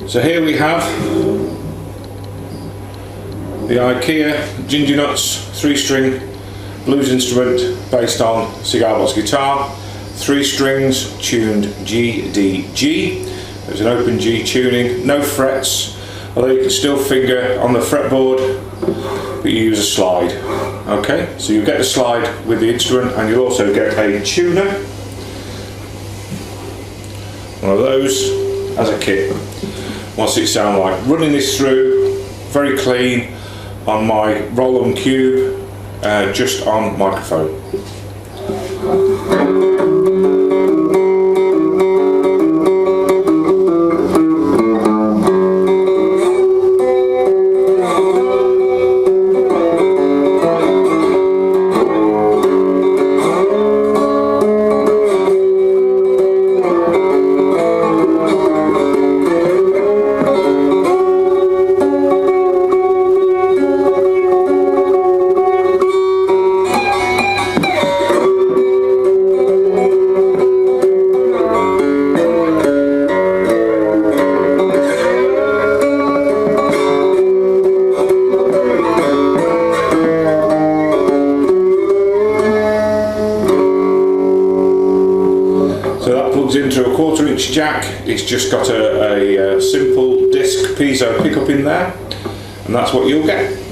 So here we have the IKEA Ginger Nuts 3-string blues instrument based on cigar box guitar, 3 strings tuned G, D, G. There's an open G tuning, no frets, although you can still finger on the fretboard, but you use a slide. Okay, so you get the slide with the instrument, and you'll also get a tuner, one of those as a kit. What's it sound like? Running this through very clean on my roll-on cube, just on microphone. So that plugs into a 1/4" jack. It's just got a simple disc Piezo pickup in there, and that's what you'll get.